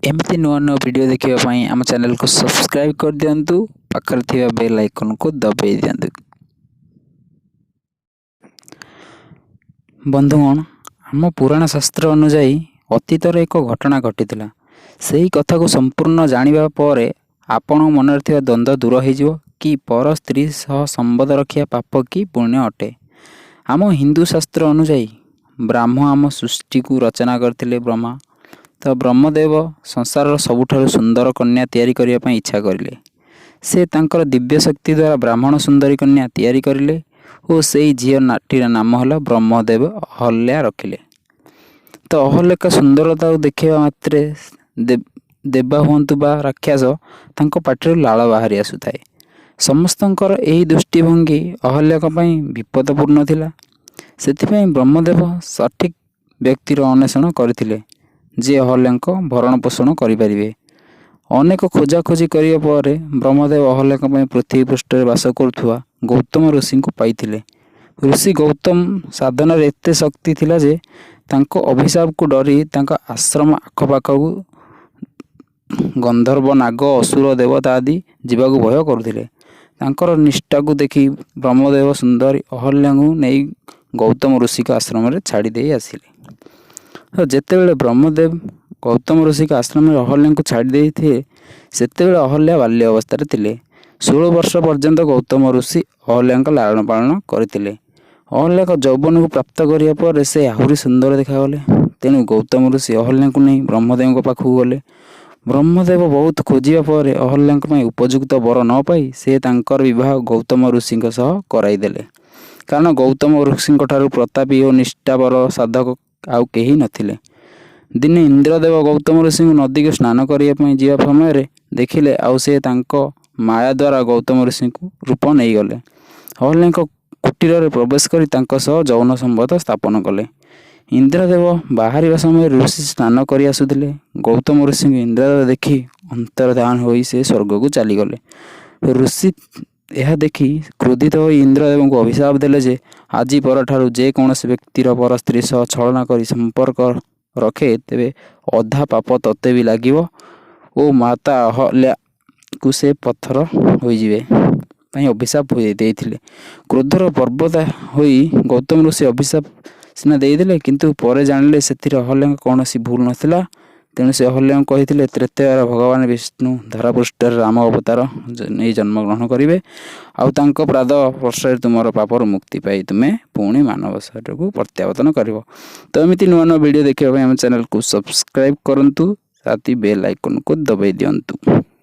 एमती नुआ नुआ वीडियो देखापी आम चैनल को सब्सक्राइब कर दिंतु पाखर थिबा बेल आइकन को दबाई दिंतु। बंधुगण आम पुराण शास्त्र अनुजाई अतीतर एक घटना घटीला से ही कथा को संपूर्ण जानिबा परे आपण मन थिबा द्वंद्व दूर हो कि पर स्त्री सह संबंध रखिया पाप कि पुण्य अटे। आम हिंदू शास्त्र अनुजाई ब्राह्मण आम सृष्टि को रचना करथिले ब्रह्मा। तो ब्रह्मदेव संसार सबुठारु सुंदर कन्या तैयारी करिया पई इच्छा करिले। से तांकर दिव्य शक्ति द्वारा ब्राह्मण सुंदरी कन्या तैयारी करिले और सेई झील नाटीर नाम हला ब्रह्मदेव अहल्या रखिले। तो अहल्या का सुंदरता देखिबा मात्रे देवा हुंतु बा राक्षस तांको पाटिर लाळ बाहरी आसुथाए। समस्तंकर एही दृष्टिभंगी अहल्या का पई विपदपूर्ण थिला। सेथिपई ब्रह्मदेव सठिक व्यक्तिर अन्वेषण करथिले जे अहल्याक भरण पोषण करिपारिबे। अनेक खोजाखोजी करिया परे ब्रह्मदेव अहल्याक पई पृथ्वी पृष्ठ वास करुथुवा गौतम ऋषि को पाइथिले। ऋषि गौतम साधनार एते शक्ति थिला जे तांको अभिशाप को डरी तांका आश्रम आखपाख गंधर्व नाग असुर देवता आदि जीवाकू भय करुथिले। तांकर निष्ठा को देखि ब्रह्मदेव सुंदरी अहल्या नहीं गौतम ऋषि का आश्रम रे छाड़ी दे आसिले। तो जेतेबेले ब्रह्मदेव गौतम ऋषि का आश्रम अहल्या को छाड़ी दे थे सेतेबेले अहल्या बाल्य अवस्था थिले। 16 वर्ष पर्यंत गौतम ऋषि अहल्या लालन पालन करथिले। अहल्या का यौवन को प्राप्त करिया पर से आहुरी सुंदर देखागले। तेणु गौतम ऋषि अहल्या को नहीं ब्रह्मदेव पाखक गले। ब्रह्मदेव बहुत खोजिया पर अहल्या उपयुक्त वर न पाई से तांकर विवाह गौतम ऋषि सह कराइदेले। कारण गौतम ऋषि प्रतापी और निष्ठापर साधक आउ केही नथिले। दिने इंद्रदेव गौतम ऋषि नदी को स्नान करने जीवा समय देखिले आउ से तांको माया द्वारा गौतम ऋषि को रूप नहीं गले। अहल्या कुटीर रे प्रवेश करी तांको सह यौन संबंध स्थापन कले। इंद्रदेव बाहर समय ऋषि स्नान कर आसुथिले। गौतम ऋषि इंद्रदेव देखि अंतर्धान होई से स्वर्ग को चलीगले। ऋषि यह देखि क्रोधित हो इंद्रदेव को अभिशाप देले जे आज पर जे कौन व्यक्तिर पर स्त्री सह छलना कर संपर्क रखे तेबे अधा पाप तते भी लागिवो ओ माता अहल्या को से पत्थर हो जिवे पई अभिशाप हो देइथिले। क्रोधर पर्वता होई गौतम ऋषि अभिशाप सिना देइदेले किंतु परे जानिले सेतिर अहल्या कौनसी भूल नथिला। तेणु से अहल्या कही त्रेतयार भगवान विष्णु धरापृष्ठ राम अवतार नहीं जन्म ग्रहण करेंगे आउ तांको प्राद वर्षे तुम पापर मुक्ति पाई तुम्हें पुणी मानव शरीर को प्रत्यावर्तन कर। तो एमती नुआ नुआ वीडियो देखा आम चैनल को सब्सक्राइब करंतु साथ ही बेल आइकन को दबाई दिंतु।